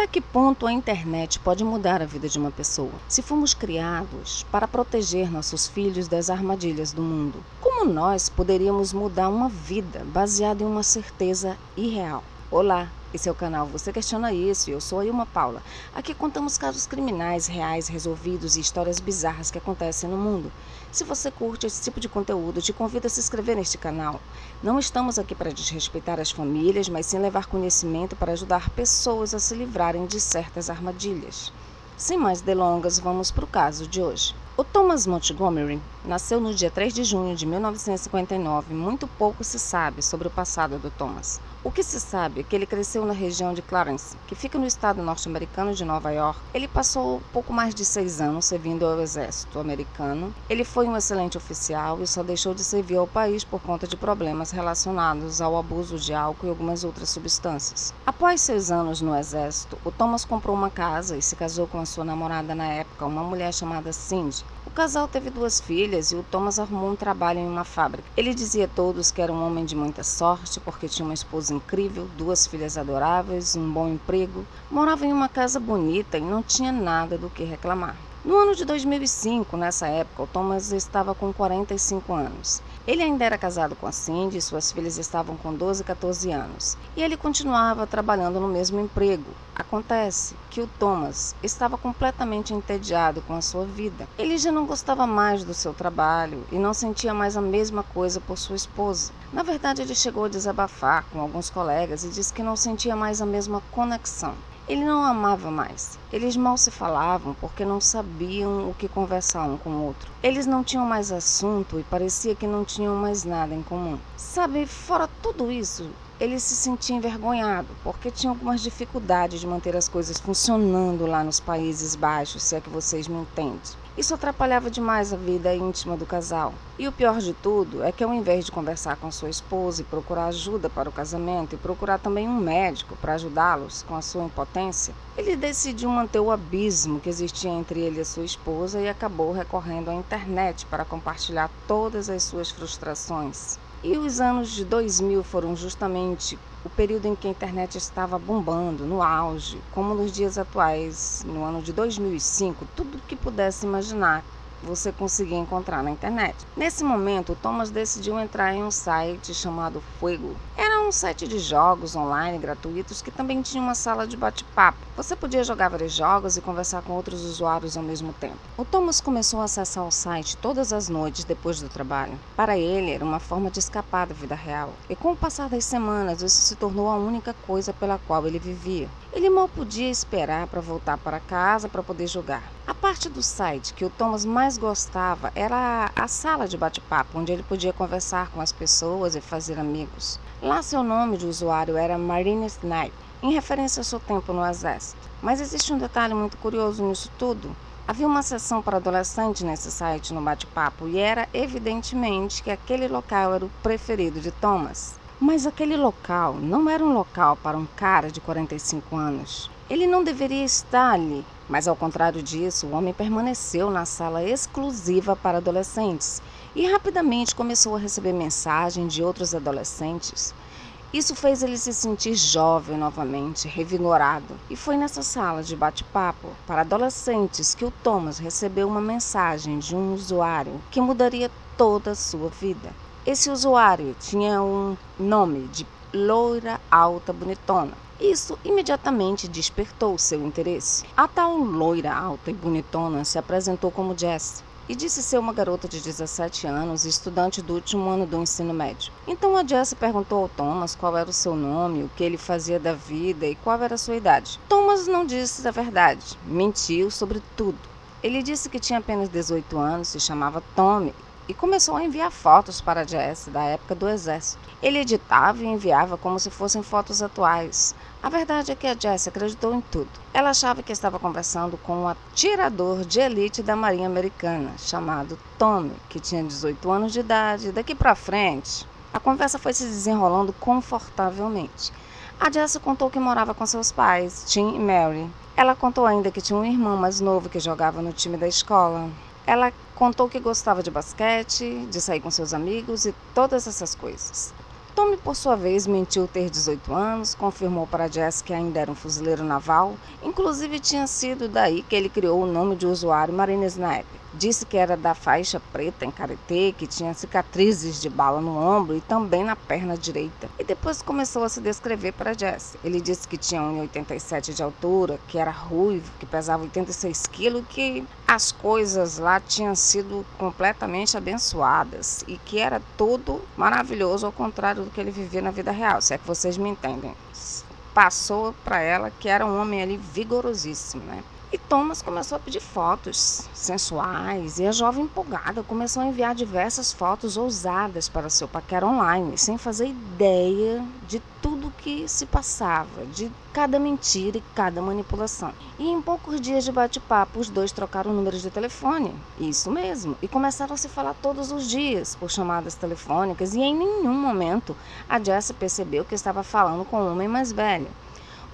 Até que ponto a internet pode mudar a vida de uma pessoa? Se fomos criados para proteger nossos filhos das armadilhas do mundo, como nós poderíamos mudar uma vida baseada em uma certeza irreal? Olá, esse é o canal Você Questiona Isso e eu sou a Ilma Paula. Aqui contamos casos criminais reais resolvidos e histórias bizarras que acontecem no mundo. Se você curte esse tipo de conteúdo, te convido a se inscrever neste canal. Não estamos aqui para desrespeitar as famílias, mas sim levar conhecimento para ajudar pessoas a se livrarem de certas armadilhas. Sem mais delongas, vamos para o caso de hoje. O Thomas Montgomery nasceu no dia 3 de junho de 1959. Muito pouco se sabe sobre o passado do Thomas. O que se sabe é que ele cresceu na região de Clarence, que fica no estado norte-americano de Nova York. Ele passou pouco mais de 6 anos servindo ao exército americano. Ele foi um excelente oficial e só deixou de servir ao país por conta de problemas relacionados ao abuso de álcool e algumas outras substâncias. Após 6 anos no exército, o Thomas comprou uma casa e se casou com a sua namorada na época, uma mulher chamada Cindy. O casal teve 2 filhas e o Thomas arrumou um trabalho em uma fábrica. Ele dizia a todos que era um homem de muita sorte porque tinha uma esposa incrível, 2 filhas adoráveis, um bom emprego, morava em uma casa bonita e não tinha nada do que reclamar. No ano de 2005, nessa época, o Thomas estava com 45 anos. Ele ainda era casado com a Cindy e suas filhas estavam com 12 e 14 anos. E ele continuava trabalhando no mesmo emprego. Acontece que o Thomas estava completamente entediado com a sua vida. Ele já não gostava mais do seu trabalho e não sentia mais a mesma coisa por sua esposa. Na verdade, ele chegou a desabafar com alguns colegas e disse que não sentia mais a mesma conexão. Ele não amava mais. Eles mal se falavam porque não sabiam o que conversar um com o outro. Eles não tinham mais assunto e parecia que não tinham mais nada em comum. Sabe, fora tudo isso, ele se sentia envergonhado porque tinha algumas dificuldades de manter as coisas funcionando lá nos Países Baixos, se é que vocês me entendem. Isso atrapalhava demais a vida íntima do casal. E o pior de tudo é que ao invés de conversar com sua esposa e procurar ajuda para o casamento e procurar também um médico para ajudá-los com a sua impotência, ele decidiu manter o abismo que existia entre ele e sua esposa e acabou recorrendo à internet para compartilhar todas as suas frustrações. E os anos de 2000 foram justamente o período em que a internet estava bombando, no auge, como nos dias atuais. No ano de 2005, tudo que pudesse imaginar você conseguia encontrar na internet. Nesse momento, o Thomas decidiu entrar em um site chamado Fuego. Era um site de jogos online gratuitos que também tinha uma sala de bate-papo. Você podia jogar vários jogos e conversar com outros usuários ao mesmo tempo. O Thomas começou a acessar o site todas as noites depois do trabalho. Para ele, era uma forma de escapar da vida real. E com o passar das semanas, isso se tornou a única coisa pela qual ele vivia. Ele mal podia esperar para voltar para casa para poder jogar. A parte do site que o Thomas mais gostava era a sala de bate-papo, onde ele podia conversar com as pessoas e fazer amigos. Lá seu nome de usuário era Marine Snipe, em referência ao seu tempo no exército. Mas existe um detalhe muito curioso nisso tudo. Havia uma seção para adolescentes nesse site no bate-papo e era evidentemente que aquele local era o preferido de Thomas. Mas aquele local não era um local para um cara de 45 anos. Ele não deveria estar ali, mas ao contrário disso, o homem permaneceu na sala exclusiva para adolescentes e rapidamente começou a receber mensagens de outros adolescentes. Isso fez ele se sentir jovem novamente, revigorado. E foi nessa sala de bate-papo para adolescentes que o Thomas recebeu uma mensagem de um usuário que mudaria toda a sua vida. Esse usuário tinha um nome de loira alta bonitona. Isso imediatamente despertou seu interesse. A tal loira alta e bonitona se apresentou como Jessie e disse ser uma garota de 17 anos e estudante do último ano do ensino médio. Então a Jessie perguntou ao Thomas qual era o seu nome, o que ele fazia da vida e qual era a sua idade. Thomas não disse a verdade, mentiu sobre tudo. Ele disse que tinha apenas 18 anos, se chamava Tommy e começou a enviar fotos para a Jessie da época do exército. Ele editava e enviava como se fossem fotos atuais. A verdade é que a Jessie acreditou em tudo. Ela achava que estava conversando com um atirador de elite da Marinha Americana, chamado Tommy, que tinha 18 anos de idade. Daqui para frente, a conversa foi se desenrolando confortavelmente. A Jessie contou que morava com seus pais, Tim e Mary. Ela contou ainda que tinha um irmão mais novo que jogava no time da escola. Ela contou que gostava de basquete, de sair com seus amigos e todas essas coisas. Tommy, por sua vez, mentiu ter 18 anos, confirmou para Jess que ainda era um fuzileiro naval, inclusive tinha sido daí que ele criou o nome de usuário Marine Sniper. Disse que era da faixa preta em karatê, que tinha cicatrizes de bala no ombro e também na perna direita. E depois começou a se descrever para Jess. Ele disse que tinha 1,87 de altura, que era ruivo, que pesava 86 quilos e que as coisas lá tinham sido completamente abençoadas e que era tudo maravilhoso ao contrário do que ele vivia na vida real, se é que vocês me entendem. Passou para ela que era um homem ali vigorosíssimo, né? E Thomas começou a pedir fotos sensuais e a jovem empolgada começou a enviar diversas fotos ousadas para seu paquera online, sem fazer ideia de tudo que se passava, de cada mentira e cada manipulação. E em poucos dias de bate-papo, os dois trocaram números de telefone, isso mesmo, e começaram a se falar todos os dias por chamadas telefônicas e em nenhum momento a Jessie percebeu que estava falando com um homem mais velho.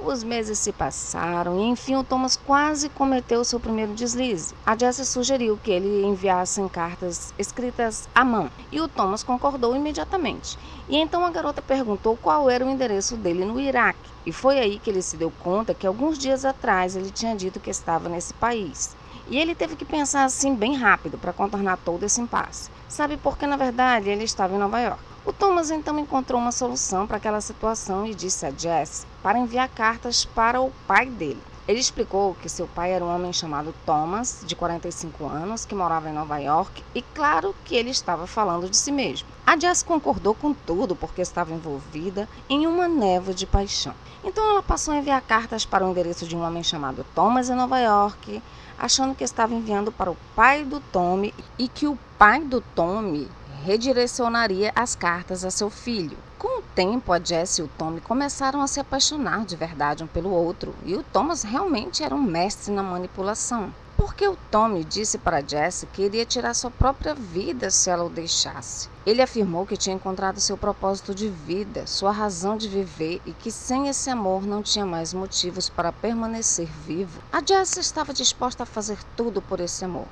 Os meses se passaram e enfim o Thomas quase cometeu seu primeiro deslize. A Jessie sugeriu que ele enviasse cartas escritas à mão e o Thomas concordou imediatamente. E então a garota perguntou qual era o endereço dele no Iraque. E foi aí que ele se deu conta que alguns dias atrás ele tinha dito que estava nesse país. E ele teve que pensar assim bem rápido para contornar todo esse impasse. Sabe porque na verdade ele estava em Nova York. O Thomas então encontrou uma solução para aquela situação e disse a Jess para enviar cartas para o pai dele. Ele explicou que seu pai era um homem chamado Thomas, de 45 anos, que morava em Nova York e claro que ele estava falando de si mesmo. A Jess concordou com tudo porque estava envolvida em uma névoa de paixão. Então ela passou a enviar cartas para o endereço de um homem chamado Thomas em Nova York, achando que estava enviando para o pai do Tommy e que o pai do Tommy redirecionaria as cartas a seu filho. Com o tempo, a Jessie e o Tommy começaram a se apaixonar de verdade um pelo outro, e o Thomas realmente era um mestre na manipulação. Porque o Tommy disse para Jessie que iria tirar sua própria vida se ela o deixasse. Ele afirmou que tinha encontrado seu propósito de vida, sua razão de viver e que sem esse amor não tinha mais motivos para permanecer vivo. A Jessie estava disposta a fazer tudo por esse amor.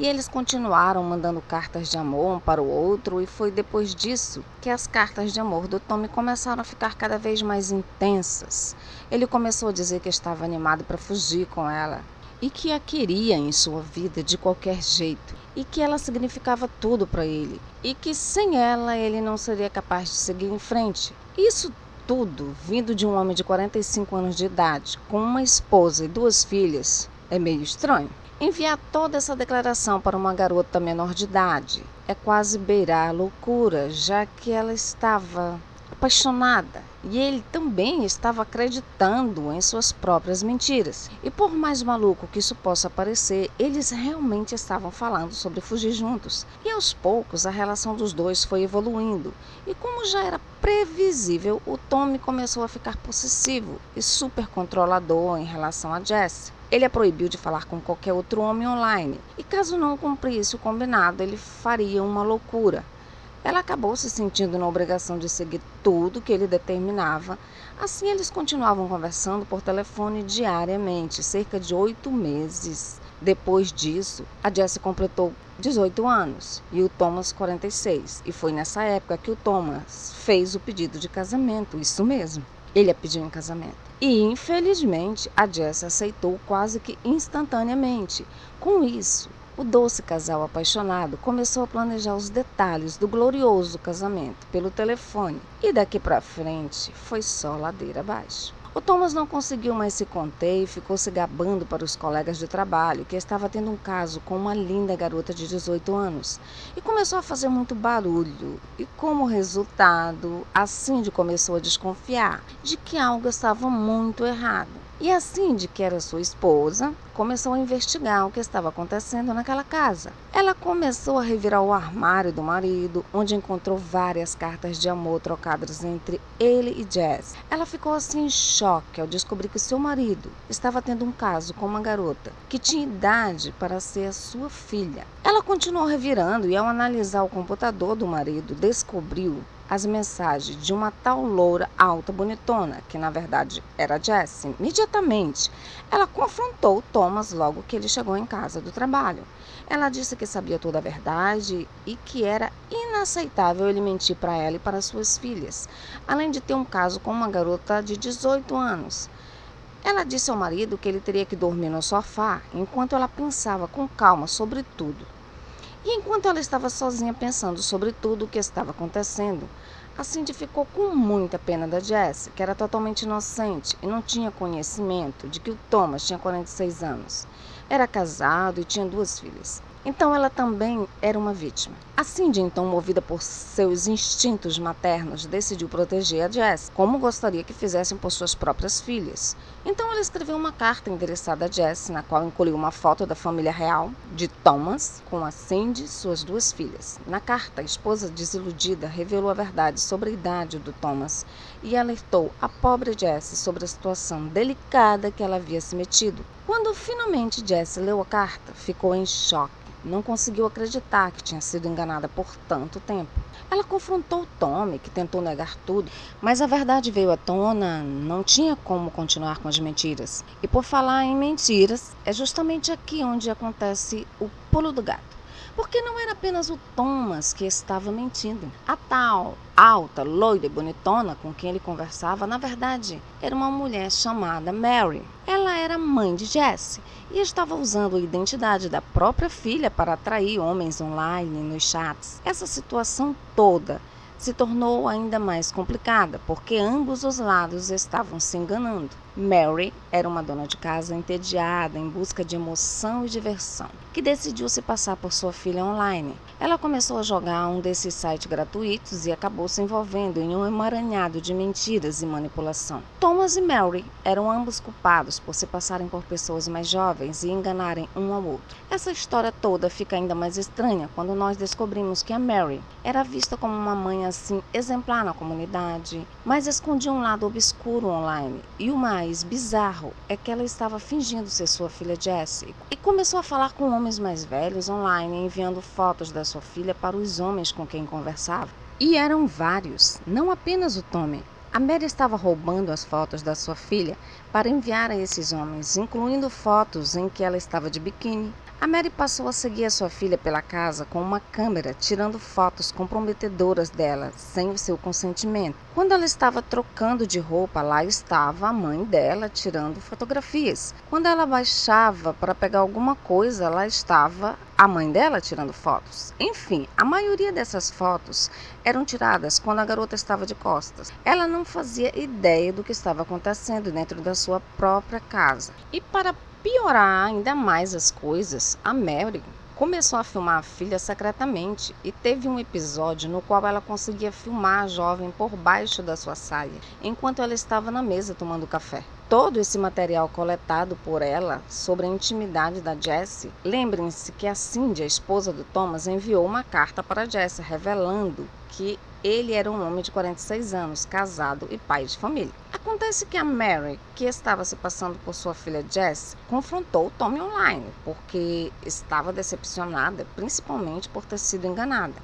E eles continuaram mandando cartas de amor um para o outro e foi depois disso que as cartas de amor do Tommy começaram a ficar cada vez mais intensas. Ele começou a dizer que estava animado para fugir com ela e que a queria em sua vida de qualquer jeito e que ela significava tudo para ele e que sem ela ele não seria capaz de seguir em frente. Isso tudo vindo de um homem de 45 anos de idade com uma esposa e 2 filhas é meio estranho. Enviar toda essa declaração para uma garota menor de idade é quase beirar a loucura, já que ela estava apaixonada e ele também estava acreditando em suas próprias mentiras. E por mais maluco que isso possa parecer, eles realmente estavam falando sobre fugir juntos. E aos poucos a relação dos dois foi evoluindo. E como já era previsível, o Tommy começou a ficar possessivo e super controlador em relação a Jessie. Ele a proibiu de falar com qualquer outro homem online e caso não cumprisse o combinado, ele faria uma loucura. Ela acabou se sentindo na obrigação de seguir tudo que ele determinava. Assim, eles continuavam conversando por telefone diariamente, cerca de 8 meses. Depois disso, a Jessie completou 18 anos e o Thomas 46. E foi nessa época que o Thomas fez o pedido de casamento, isso mesmo. Ele a pediu em casamento. E, infelizmente, a Jessie aceitou quase que instantaneamente. Com isso, o doce casal apaixonado começou a planejar os detalhes do glorioso casamento pelo telefone. E daqui para frente foi só ladeira abaixo. O Thomas não conseguiu mais se conter e ficou se gabando para os colegas de trabalho que estava tendo um caso com uma linda garota de 18 anos e começou a fazer muito barulho. E como resultado, a Cindy começou a desconfiar de que algo estava muito errado. E a Cindy, que era sua esposa, começou a investigar o que estava acontecendo naquela casa. Ela começou a revirar o armário do marido, onde encontrou várias cartas de amor trocadas entre ele e Jess. Ela ficou assim em choque ao descobrir que seu marido estava tendo um caso com uma garota que tinha idade para ser a sua filha. Ela continuou revirando e ao analisar o computador do marido, descobriu as mensagens de uma tal loura alta bonitona, que na verdade era Jessie. Imediatamente, ela confrontou Thomas logo que ele chegou em casa do trabalho. Ela disse que sabia toda a verdade e que era inaceitável ele mentir para ela e para suas filhas, além de ter um caso com uma garota de 18 anos. Ela disse ao marido que ele teria que dormir no sofá enquanto ela pensava com calma sobre tudo. E enquanto ela estava sozinha pensando sobre tudo o que estava acontecendo, a Cindy ficou com muita pena da Jessie, que era totalmente inocente e não tinha conhecimento de que o Thomas tinha 46 anos. Era casado e tinha 2 filhas. Então ela também era uma vítima. A Cindy, então, movida por seus instintos maternos, decidiu proteger a Jessie, como gostaria que fizessem por suas próprias filhas. Então ela escreveu uma carta endereçada a Jessie, na qual incluiu uma foto da família real de Thomas com a Cindy e suas 2 filhas. Na carta, a esposa desiludida revelou a verdade sobre a idade do Thomas e alertou a pobre Jessie sobre a situação delicada que ela havia se metido. Quando finalmente Jessie leu a carta, ficou em choque. Não conseguiu acreditar que tinha sido enganada por tanto tempo. Ela confrontou Tommy, que tentou negar tudo, mas a verdade veio à tona, não tinha como continuar com as mentiras. E por falar em mentiras, é justamente aqui onde acontece o pulo do gato. Porque não era apenas o Thomas que estava mentindo. A tal, alta, loira e bonitona com quem ele conversava, na verdade, era uma mulher chamada Mary. Ela era mãe de Jessie e estava usando a identidade da própria filha para atrair homens online nos chats. Essa situação toda se tornou ainda mais complicada, porque ambos os lados estavam se enganando. Mary era uma dona de casa entediada em busca de emoção e diversão, que decidiu se passar por sua filha online. Ela começou a jogar um desses sites gratuitos e acabou se envolvendo em um emaranhado de mentiras e manipulação. Thomas e Mary eram ambos culpados por se passarem por pessoas mais jovens e enganarem um ao outro. Essa história toda fica ainda mais estranha quando nós descobrimos que a Mary era vista como uma mãe assim exemplar na comunidade, mas escondia um lado obscuro online. E o mais bizarro é que ela estava fingindo ser sua filha Jessie e começou a falar com homens mais velhos online, enviando fotos da sua filha para os homens com quem conversava. E eram vários, não apenas o Tommy. A Mary estava roubando as fotos da sua filha para enviar a esses homens, incluindo fotos em que ela estava de biquíni. A Mary passou a seguir a sua filha pela casa com uma câmera, tirando fotos comprometedoras dela, sem o seu consentimento. Quando ela estava trocando de roupa, lá estava a mãe dela tirando fotografias. Quando ela baixava para pegar alguma coisa, lá estava a mãe dela tirando fotos. Enfim, a maioria dessas fotos eram tiradas quando a garota estava de costas. Ela não fazia ideia do que estava acontecendo dentro da sua própria casa. E para piorar ainda mais as coisas, a Mary começou a filmar a filha secretamente e teve um episódio no qual ela conseguia filmar a jovem por baixo da sua saia, enquanto ela estava na mesa tomando café. Todo esse material coletado por ela sobre a intimidade da Jessie, lembrem-se que a Cindy, a esposa do Thomas, enviou uma carta para Jessie revelando que ele era um homem de 46 anos, casado e pai de família. Acontece que a Mary, que estava se passando por sua filha Jessie, confrontou o Tommy online, porque estava decepcionada, principalmente por ter sido enganada.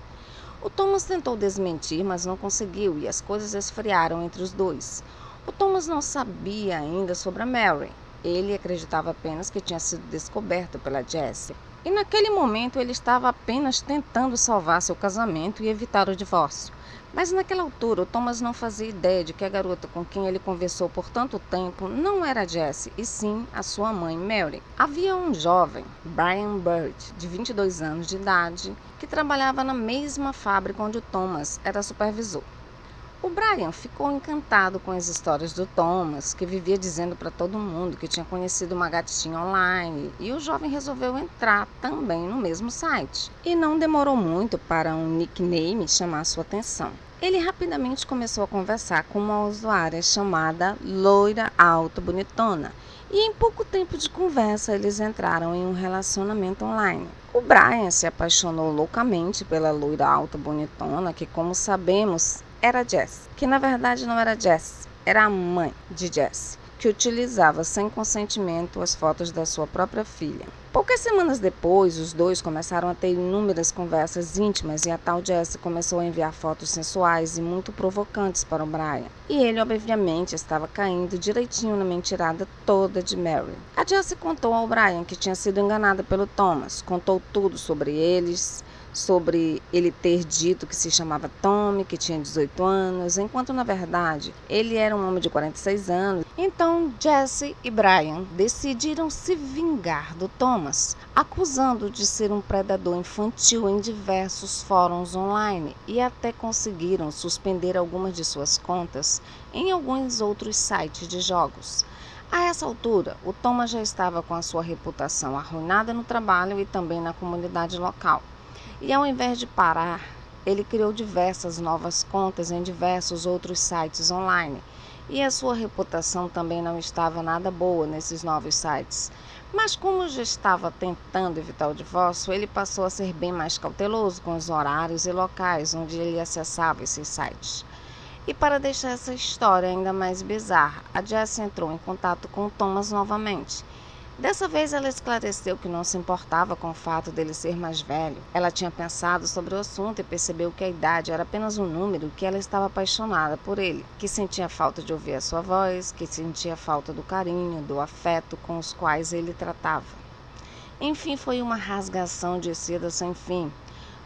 O Thomas tentou desmentir, mas não conseguiu, e as coisas esfriaram entre os dois. O Thomas não sabia ainda sobre a Mary. Ele acreditava apenas que tinha sido descoberto pela Jessie. E naquele momento ele estava apenas tentando salvar seu casamento e evitar o divórcio. Mas naquela altura o Thomas não fazia ideia de que a garota com quem ele conversou por tanto tempo não era Jessie, e sim a sua mãe Mary. Havia um jovem, Brian Bird, de 22 anos de idade, que trabalhava na mesma fábrica onde o Thomas era supervisor. O Brian ficou encantado com as histórias do Thomas, que vivia dizendo para todo mundo que tinha conhecido uma gatinha online, e o jovem resolveu entrar também no mesmo site. E não demorou muito para um nickname chamar sua atenção. Ele rapidamente começou a conversar com uma usuária chamada Loira Alta Bonitona, e em pouco tempo de conversa eles entraram em um relacionamento online. O Brian se apaixonou loucamente pela Loira Alta Bonitona, que, como sabemos, era Jessie, que na verdade não era Jessie, era a mãe de Jessie, que utilizava sem consentimento as fotos da sua própria filha. Poucas semanas depois, os dois começaram a ter inúmeras conversas íntimas e a tal Jessie começou a enviar fotos sensuais e muito provocantes para o Brian. E ele, obviamente, estava caindo direitinho na mentirada toda de Mary. A Jessie contou ao Brian que tinha sido enganada pelo Thomas, contou tudo sobre eles, sobre ele ter dito que se chamava Tommy, que tinha 18 anos, enquanto na verdade ele era um homem de 46 anos. Então Jesse e Brian decidiram se vingar do Thomas, acusando-o de ser um predador infantil em diversos fóruns online e até conseguiram suspender algumas de suas contas em alguns outros sites de jogos. A essa altura, o Thomas já estava com a sua reputação arruinada no trabalho e também na comunidade local. E ao invés de parar, ele criou diversas novas contas em diversos outros sites online. E a sua reputação também não estava nada boa nesses novos sites. Mas como já estava tentando evitar o divórcio, ele passou a ser bem mais cauteloso com os horários e locais onde ele acessava esses sites. E para deixar essa história ainda mais bizarra, a Jess entrou em contato com o Thomas novamente. Dessa vez ela esclareceu que não se importava com o fato dele ser mais velho. Ela tinha pensado sobre o assunto e percebeu que a idade era apenas um número, que ela estava apaixonada por ele, que sentia falta de ouvir a sua voz, que sentia falta do carinho, do afeto com os quais ele tratava. Enfim, foi uma rasgação de seda sem fim.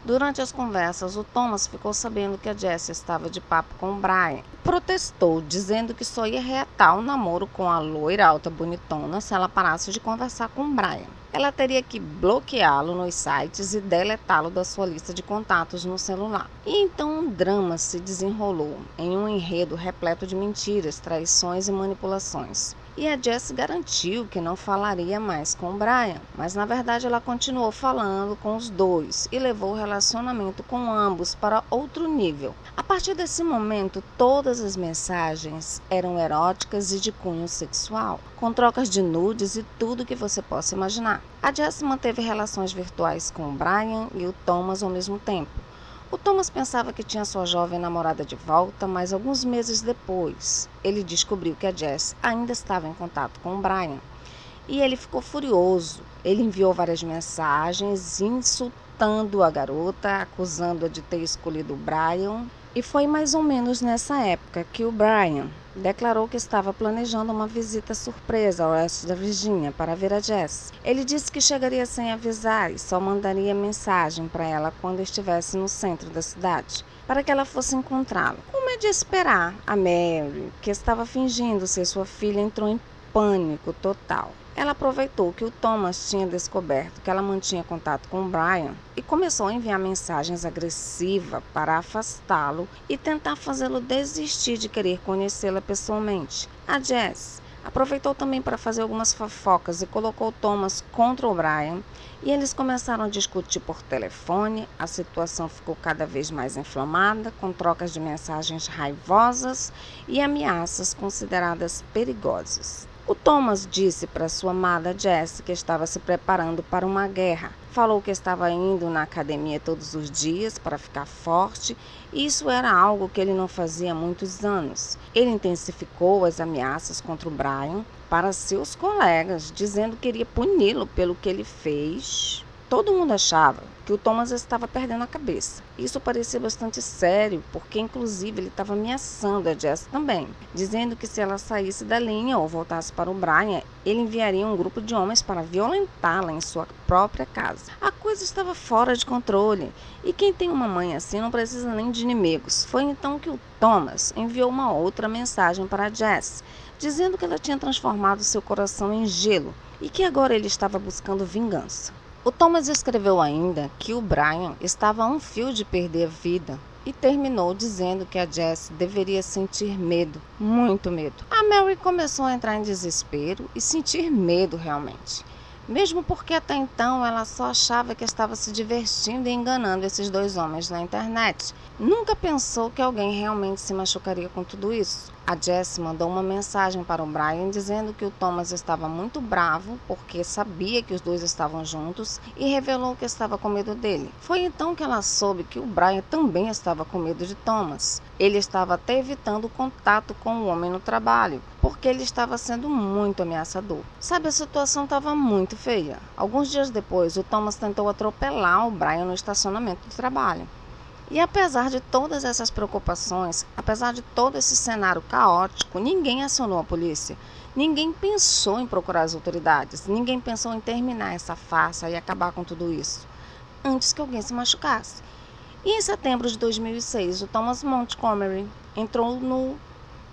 Durante as conversas, o Thomas ficou sabendo que a Jessie estava de papo com o Brian. Protestou, dizendo que só ia reatar o namoro com a loira alta bonitona se ela parasse de conversar com o Brian. Ela teria que bloqueá-lo nos sites e deletá-lo da sua lista de contatos no celular. E então um drama se desenrolou em um enredo repleto de mentiras, traições e manipulações. E a Jessie garantiu que não falaria mais com o Brian, mas na verdade ela continuou falando com os dois e levou o relacionamento com ambos para outro nível. A partir desse momento, todas as mensagens eram eróticas e de cunho sexual, com trocas de nudes e tudo que você possa imaginar. A Jessie manteve relações virtuais com o Brian e o Thomas ao mesmo tempo. O Thomas pensava que tinha sua jovem namorada de volta, mas alguns meses depois, ele descobriu que a Jess ainda estava em contato com o Brian. E ele ficou furioso. Ele enviou várias mensagens insultando a garota, acusando-a de ter escolhido o Brian. E foi mais ou menos nessa época que o Brian declarou que estava planejando uma visita surpresa ao oeste da Virgínia para ver a Jess. Ele disse que chegaria sem avisar e só mandaria mensagem para ela quando estivesse no centro da cidade, para que ela fosse encontrá-lo. Como é de esperar, a Mary, que estava fingindo ser sua filha, entrou em pânico total. Ela aproveitou que o Thomas tinha descoberto que ela mantinha contato com o Brian e começou a enviar mensagens agressivas para afastá-lo e tentar fazê-lo desistir de querer conhecê-la pessoalmente. A Jess aproveitou também para fazer algumas fofocas e colocou o Thomas contra o Brian e eles começaram a discutir por telefone. A situação ficou cada vez mais inflamada, com trocas de mensagens raivosas e ameaças consideradas perigosas. O Thomas disse para sua amada Jessie que estava se preparando para uma guerra. Falou que estava indo na academia todos os dias para ficar forte, e isso era algo que ele não fazia há muitos anos. Ele intensificou as ameaças contra o Brian para seus colegas, dizendo que iria puni-lo pelo que ele fez. Todo mundo achava que o Thomas estava perdendo a cabeça. Isso parecia bastante sério, porque inclusive ele estava ameaçando a Jess também, dizendo que se ela saísse da linha ou voltasse para o Brian, ele enviaria um grupo de homens para violentá-la em sua própria casa. A coisa estava fora de controle, e quem tem uma mãe assim não precisa nem de inimigos. Foi então que o Thomas enviou uma outra mensagem para a Jess, dizendo que ela tinha transformado seu coração em gelo e que agora ele estava buscando vingança. O Thomas escreveu ainda que o Brian estava a um fio de perder a vida e terminou dizendo que a Jess deveria sentir medo, muito medo. A Mary começou a entrar em desespero e sentir medo realmente, mesmo porque até então ela só achava que estava se divertindo e enganando esses dois homens na internet. Nunca pensou que alguém realmente se machucaria com tudo isso. A Jess mandou uma mensagem para o Brian dizendo que o Thomas estava muito bravo porque sabia que os dois estavam juntos e revelou que estava com medo dele. Foi então que ela soube que o Brian também estava com medo de Thomas. Ele estava até evitando o contato com o homem no trabalho, porque ele estava sendo muito ameaçador. Sabe, a situação estava muito feia. Alguns dias depois, o Thomas tentou atropelar o Brian no estacionamento do trabalho. E apesar de todas essas preocupações, apesar de todo esse cenário caótico, ninguém acionou a polícia. Ninguém pensou em procurar as autoridades. Ninguém pensou em terminar essa farsa e acabar com tudo isso. antes que alguém se machucasse. E em setembro de 2006, o Thomas Montgomery entrou no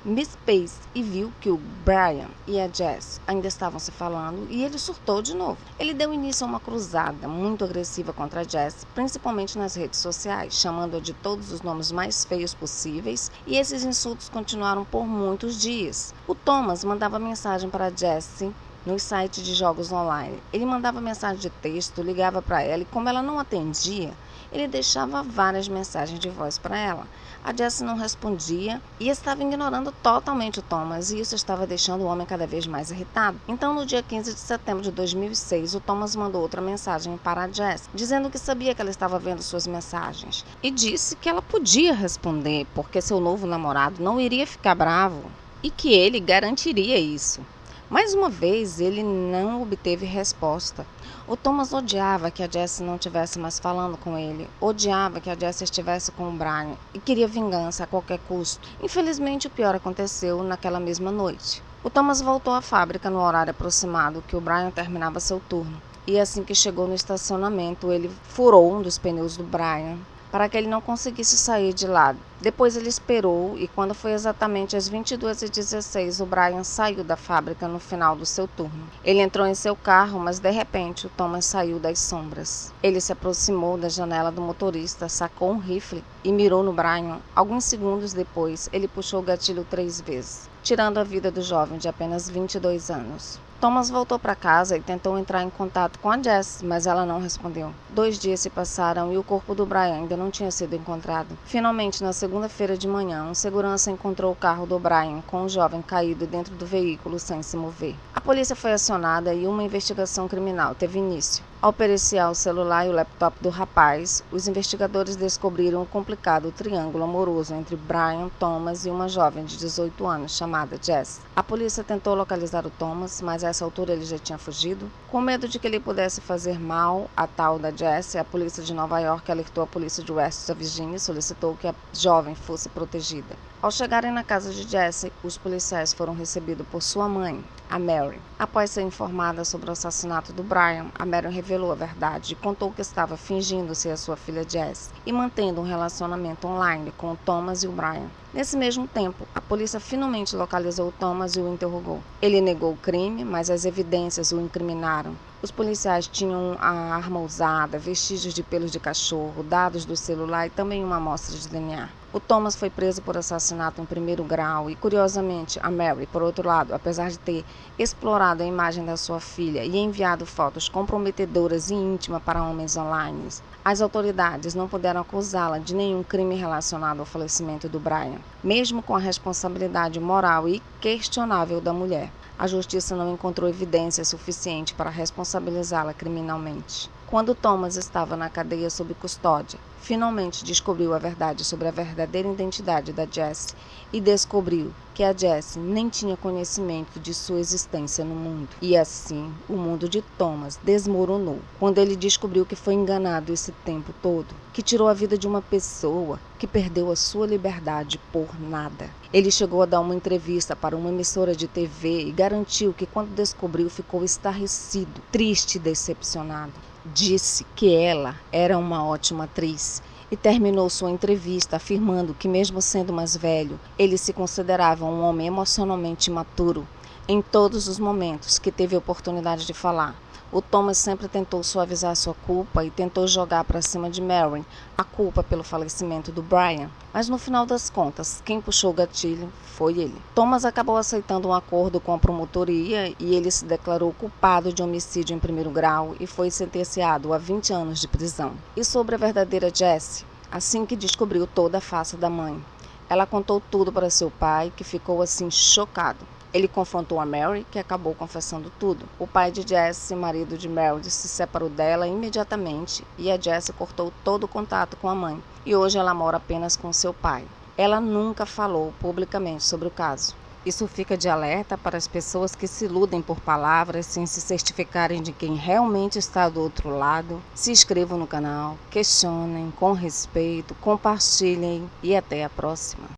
MySpace e viu que o Brian e a Jess ainda estavam se falando e ele surtou de novo. Ele deu início a uma cruzada muito agressiva contra a Jess, principalmente nas redes sociais, chamando-a de todos os nomes mais feios possíveis, e esses insultos continuaram por muitos dias. O Thomas mandava mensagem para a Jess nos sites de jogos online. Ele mandava mensagem de texto, ligava para ela e, como ela não atendia, ele deixava várias mensagens de voz para ela. A Jess não respondia e estava ignorando totalmente o Thomas, e isso estava deixando o homem cada vez mais irritado. Então, no dia 15 de setembro de 2006, o Thomas mandou outra mensagem para a Jess, dizendo que sabia que ela estava vendo suas mensagens e disse que ela podia responder, porque seu novo namorado não iria ficar bravo e que ele garantiria isso. Mais uma vez, ele não obteve resposta. O Thomas odiava que a Jess não estivesse mais falando com ele, odiava que a Jess estivesse com o Brian e queria vingança a qualquer custo. Infelizmente, o pior aconteceu naquela mesma noite. O Thomas voltou à fábrica no horário aproximado que o Brian terminava seu turno. E assim que chegou no estacionamento, ele furou um dos pneus do Brian para que ele não conseguisse sair de lá. Depois ele esperou e quando foi exatamente às 22h16, o Brian saiu da fábrica no final do seu turno. Ele entrou em seu carro, mas de repente o Thomas saiu das sombras. Ele se aproximou da janela do motorista, sacou um rifle e mirou no Brian. Alguns segundos depois, ele puxou o gatilho 3 vezes, tirando a vida do jovem de apenas 22 anos. Thomas voltou para casa e tentou entrar em contato com a Jess, mas ela não respondeu. 2 dias se passaram e o corpo do Brian ainda não tinha sido encontrado. Finalmente, na segunda-feira de manhã, um segurança encontrou o carro do Brian com o jovem caído dentro do veículo sem se mover. A polícia foi acionada e uma investigação criminal teve início. Ao periciar o celular e o laptop do rapaz, os investigadores descobriram um complicado triângulo amoroso entre Brian, Thomas e uma jovem de 18 anos chamada Jess. A polícia tentou localizar o Thomas, mas a essa altura ele já tinha fugido. Com medo de que ele pudesse fazer mal à tal da Jess, a polícia de Nova York alertou a polícia de West Virginia e solicitou que a jovem fosse protegida. Ao chegarem na casa de Jess, os policiais foram recebidos por sua mãe, a Mary. Após ser informada sobre o assassinato do Brian, a Mary revelou a verdade e contou que estava fingindo ser a sua filha Jess e mantendo um relacionamento online com o Thomas e o Brian. Nesse mesmo tempo, a polícia finalmente localizou o Thomas e o interrogou. Ele negou o crime, mas as evidências o incriminaram. Os policiais tinham a arma usada, vestígios de pelos de cachorro, dados do celular e também uma amostra de DNA. O Thomas foi preso por assassinato em 1º grau e, curiosamente, a Mary, por outro lado, apesar de ter explorado a imagem da sua filha e enviado fotos comprometedoras e íntimas para homens online, as autoridades não puderam acusá-la de nenhum crime relacionado ao falecimento do Brian, mesmo com a responsabilidade moral e questionável da mulher. A justiça não encontrou evidência suficiente para responsabilizá-la criminalmente. Quando Thomas estava na cadeia sob custódia, finalmente descobriu a verdade sobre a verdadeira identidade da Jess e descobriu que a Jess nem tinha conhecimento de sua existência no mundo. E assim, o mundo de Thomas desmoronou quando ele descobriu que foi enganado esse tempo todo, que tirou a vida de uma pessoa, que perdeu a sua liberdade por nada. Ele chegou a dar uma entrevista para uma emissora de TV e garantiu que quando descobriu ficou estarrecido, triste e decepcionado. Disse que ela era uma ótima atriz e terminou sua entrevista afirmando que, mesmo sendo mais velho, ele se considerava um homem emocionalmente maturo em todos os momentos que teve a oportunidade de falar. O Thomas sempre tentou suavizar sua culpa e tentou jogar para cima de Mary a culpa pelo falecimento do Brian, mas no final das contas, quem puxou o gatilho foi ele. Thomas acabou aceitando um acordo com a promotoria e ele se declarou culpado de homicídio em 1º grau e foi sentenciado a 20 anos de prisão. E sobre a verdadeira Jess, assim que descobriu toda a face da mãe, ela contou tudo para seu pai, que ficou assim chocado. Ele confrontou a Mary, que acabou confessando tudo. O pai de Jess, marido de Mary, se separou dela imediatamente e a Jess cortou todo o contato com a mãe. E hoje ela mora apenas com seu pai. Ela nunca falou publicamente sobre o caso. Isso fica de alerta para as pessoas que se iludem por palavras sem se certificarem de quem realmente está do outro lado. Se inscrevam no canal, questionem com respeito, compartilhem e até a próxima.